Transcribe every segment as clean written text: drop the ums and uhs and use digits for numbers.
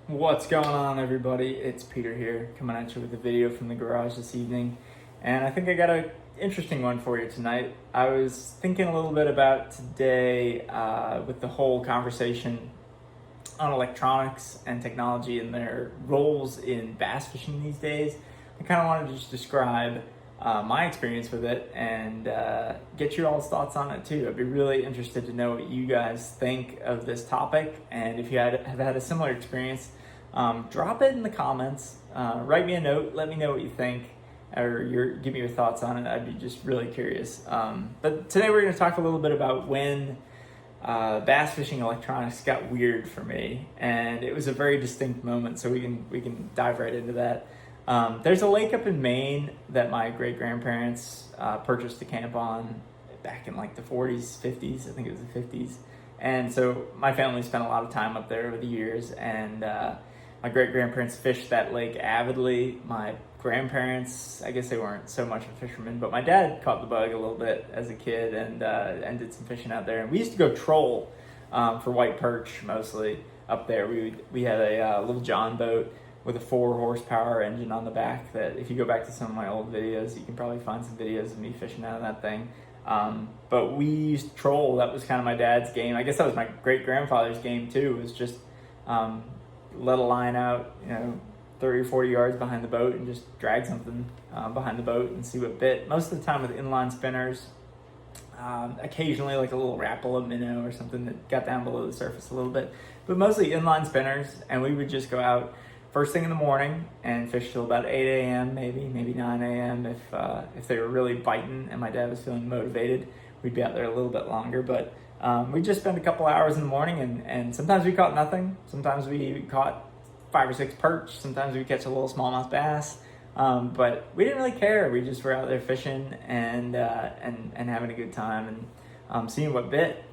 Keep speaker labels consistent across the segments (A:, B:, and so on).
A: What's going on, everybody? It's Peter here, coming at you with a video from the garage this evening, and I think I got an interesting one for you tonight. I was thinking a little bit about today with the whole conversation on electronics and technology and their roles in bass fishing these days. I kind of wanted to just describe my experience with it and get your all's thoughts on it too. I'd be really interested to know what you guys think of this topic, and if you have had a similar experience, drop it in the comments. Write me a note, let me know what you think, or give me your thoughts on it. I'd be just really curious. But today we're going to talk a little bit about when bass fishing electronics got weird for me, and it was a very distinct moment, so we can dive right into that. There's a lake up in Maine that my great-grandparents purchased to camp on back in like the 40s, 50s, I think it was the 50s. And so my family spent a lot of time up there over the years, and my great-grandparents fished that lake avidly. My grandparents, I guess they weren't so much a fisherman, but my dad caught the bug a little bit as a kid and did some fishing out there. And we used to go troll for white perch mostly up there. We had a little John boat with a 4-horsepower engine on the back that, if you go back to some of my old videos, you can probably find some videos of me fishing out of that thing. But we used to troll. That was kind of my dad's game. I guess that was my great-grandfather's game too, was just let a line out, 30 or 40 yards behind the boat and just drag something behind the boat and see what bit. Most of the time with inline spinners, occasionally like a little rapala minnow or something that got down below the surface a little bit, but mostly inline spinners. And we would just go out first thing in the morning and fish till about 8 a.m., maybe 9 a.m. If they were really biting and my dad was feeling motivated, we'd be out there a little bit longer. But we just spent a couple hours in the morning, and sometimes we caught nothing. Sometimes we caught 5 or 6 perch. Sometimes we catch a little smallmouth bass. But we didn't really care. We just were out there fishing and having a good time and seeing what bit.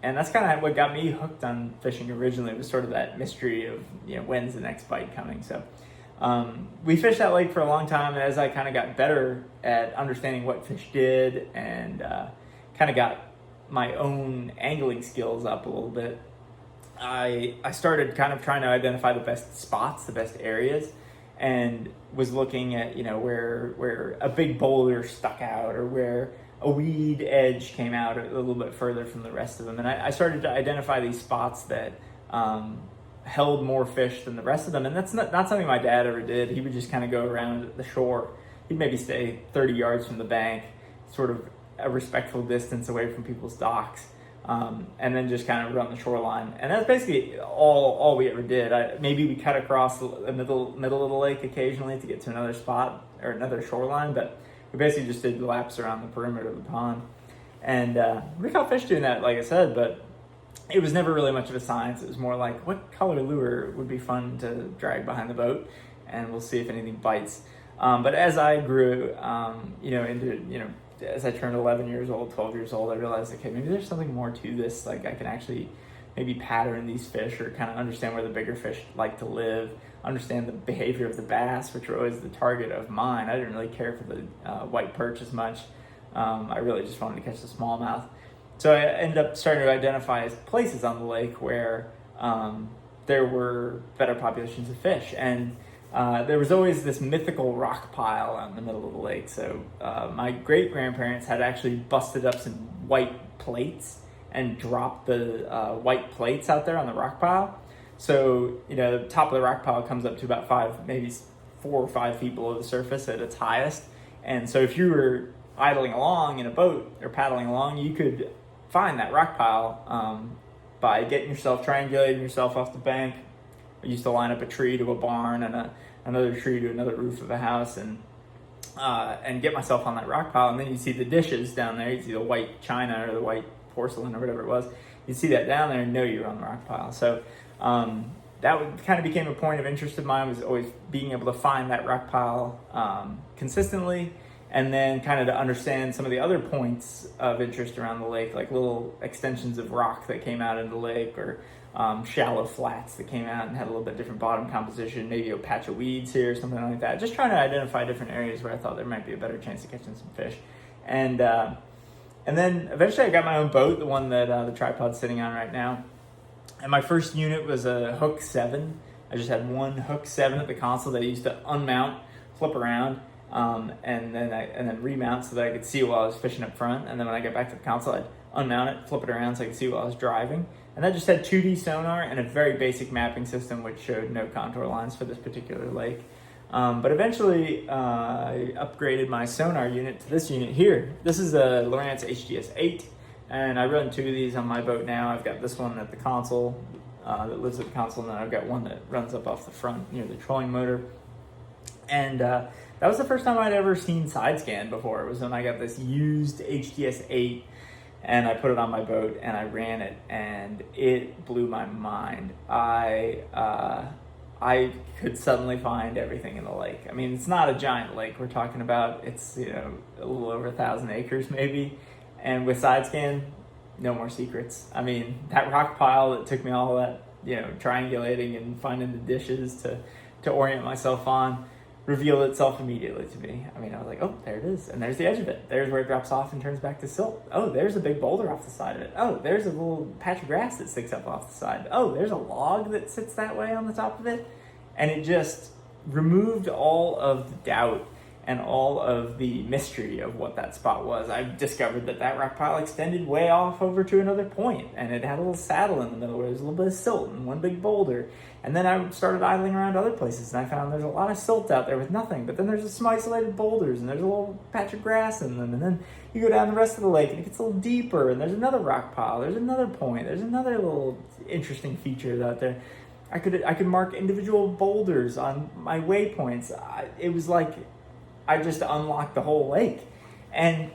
A: And that's kind of what got me hooked on fishing originally. It was sort of that mystery of, when's the next bite coming. So we fished that lake for a long time. And as I kind of got better at understanding what fish did and kind of got my own angling skills up a little bit, I started kind of trying to identify the best spots, the best areas, and was looking at, where a big boulder stuck out or where a weed edge came out a little bit further from the rest of them. And I started to identify these spots that held more fish than the rest of them. And that's not something my dad ever did. He would just kind of go around the shore. He'd maybe stay 30 yards from the bank, sort of a respectful distance away from people's docks, and then just kind of run the shoreline. And that's basically all we ever did. Maybe we cut across the middle of the lake occasionally to get to another spot or another shoreline, but we basically just did laps around the perimeter of the pond. And we caught fish doing that, like I said, but it was never really much of a science. It was more like, what color lure would be fun to drag behind the boat, and we'll see if anything bites. But as I grew, as I turned 11 years old, 12 years old, I realized, okay, maybe there's something more to this. Like, I can actually maybe pattern these fish or kind of understand where the bigger fish like to live, understand the behavior of the bass, which were always the target of mine. I didn't really care for the white perch as much. I really just wanted to catch the smallmouth. So I ended up starting to identify places on the lake where there were better populations of fish. And there was always this mythical rock pile out in the middle of the lake. So my great-grandparents had actually busted up some white plates and dropped the white plates out there on the rock pile. So, the top of the rock pile comes up to about maybe 4 or 5 feet below the surface at its highest. And so if you were idling along in a boat or paddling along, you could find that rock pile by triangulating yourself off the bank. I used to line up a tree to a barn and another tree to another roof of a house and get myself on that rock pile. And then you see the dishes down there. You see the white china or the white porcelain or whatever it was. You see that down there and know you're on the rock pile. So that kind of became a point of interest of mine, was always being able to find that rock pile consistently, and then kind of to understand some of the other points of interest around the lake, like little extensions of rock that came out of the lake, or shallow flats that came out and had a little bit different bottom composition, maybe a patch of weeds here, something like that. Just trying to identify different areas where I thought there might be a better chance of catching some fish. And then eventually I got my own boat, the one that the tripod's sitting on right now. And my first unit was a Hook 7. I just had one hook 7 at the console that I used to unmount, flip around, and then remount so that I could see while I was fishing up front. And then when I get back to the console, I'd unmount it, flip it around so I could see while I was driving. And that just had 2D sonar and a very basic mapping system which showed no contour lines for this particular lake. But eventually, I upgraded my sonar unit to this unit here. This is a Lowrance HDS 8, and I run 2 of these on my boat now. I've got this one at the console that lives at the console, and then I've got one that runs up off the front near the trolling motor. And that was the first time I'd ever seen side scan before. It was when I got this used HDS 8, and I put it on my boat and I ran it, and it blew my mind. I could suddenly find everything in the lake. I mean, it's not a giant lake we're talking about. It's, a little over 1,000 acres maybe. And with side scan, no more secrets. I mean, that rock pile that took me all that, triangulating and finding the dishes to orient myself on revealed itself immediately to me. I mean, I was like, oh, there it is. And there's the edge of it. There's where it drops off and turns back to silt. Oh, there's a big boulder off the side of it. Oh, there's a little patch of grass that sticks up off the side. Oh, there's a log that sits that way on the top of it. And it just removed all of the doubt and all of the mystery of what that spot was. I discovered that rock pile extended way off over to another point, and it had a little saddle in the middle where there was a little bit of silt and one big boulder. And then I started idling around other places, and I found there's a lot of silt out there with nothing, but then there's some isolated boulders, and there's a little patch of grass in them, and then you go down the rest of the lake, and it gets a little deeper, and there's another rock pile, there's another point, there's another little interesting feature out there. I could mark individual boulders on my waypoints. It was like I just unlocked the whole lake. And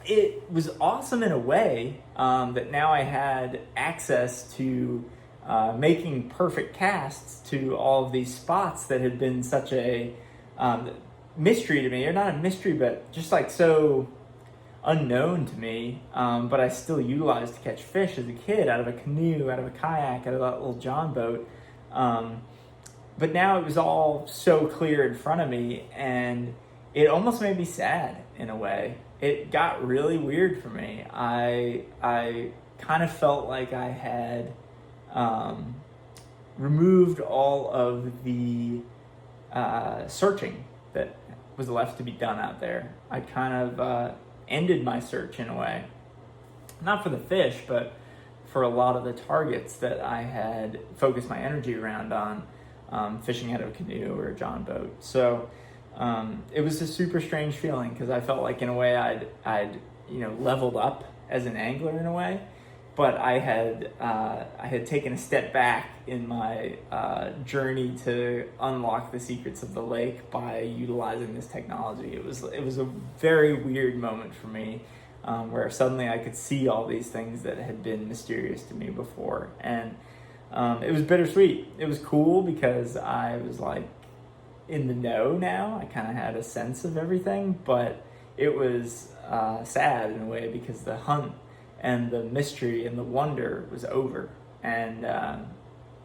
A: it was awesome in a way that now I had access to making perfect casts to all of these spots that had been such a mystery to me, or not a mystery, but just like so unknown to me, but I still utilized to catch fish as a kid out of a canoe, out of a kayak, out of that little John boat. But now it was all so clear in front of me, and it almost made me sad in a way. It got really weird for me. I kind of felt like I had removed all of the searching that was left to be done out there. I kind of ended my search in a way. Not for the fish, but for a lot of the targets that I had focused my energy around on fishing out of a canoe or a John boat. So it was a super strange feeling, because I felt like in a way I'd leveled up as an angler in a way, but I had taken a step back in my journey to unlock the secrets of the lake by utilizing this technology. It was a very weird moment for me, where suddenly I could see all these things that had been mysterious to me before. And it was bittersweet. It was cool because I was like in the know now. I kind of had a sense of everything, but it was sad in a way because the hunt and the mystery and the wonder was over. And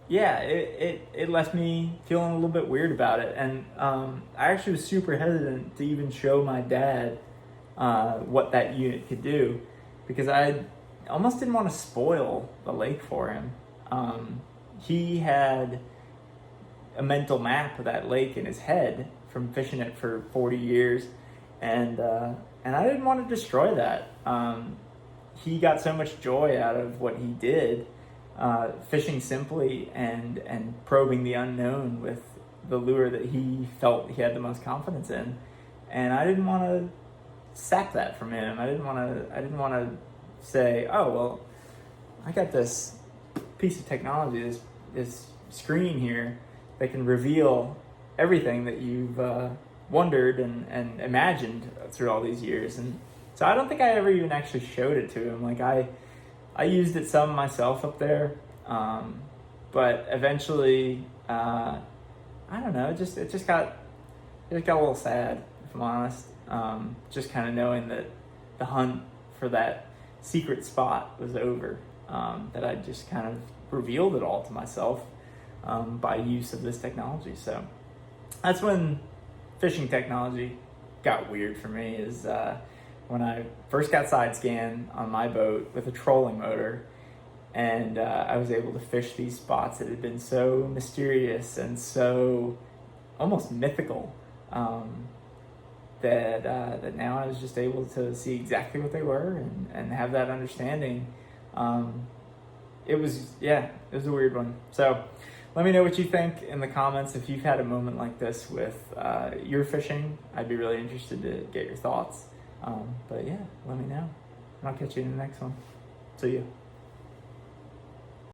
A: it left me feeling a little bit weird about it. And I actually was super hesitant to even show my dad what that unit could do, because I almost didn't want to spoil the lake for him. He had a mental map of that lake in his head from fishing it for 40 years, and I didn't want to destroy that. He got so much joy out of what he did, fishing simply and probing the unknown with the lure that he felt he had the most confidence in, and I didn't want to sap that from him. I didn't want to say, oh well, I got this piece of technology, this screen here that can reveal everything that you've wondered and imagined through all these years. And so I don't think I ever even actually showed it to him. Like I used it some myself up there, but eventually, I don't know. It just got a little sad, if I'm honest. Just kind of knowing that the hunt for that secret spot was over. That I just kind of revealed it all to myself by use of this technology. So that's when fishing technology got weird for me, is when I first got side scan on my boat with a trolling motor, and I was able to fish these spots that had been so mysterious and so almost mythical, that now I was just able to see exactly what they were and have that understanding. It was a weird one. So let me know what you think in the comments if you've had a moment like this with your fishing. I'd be really interested to get your thoughts. But yeah, let me know. And I'll catch you in the next one. See you.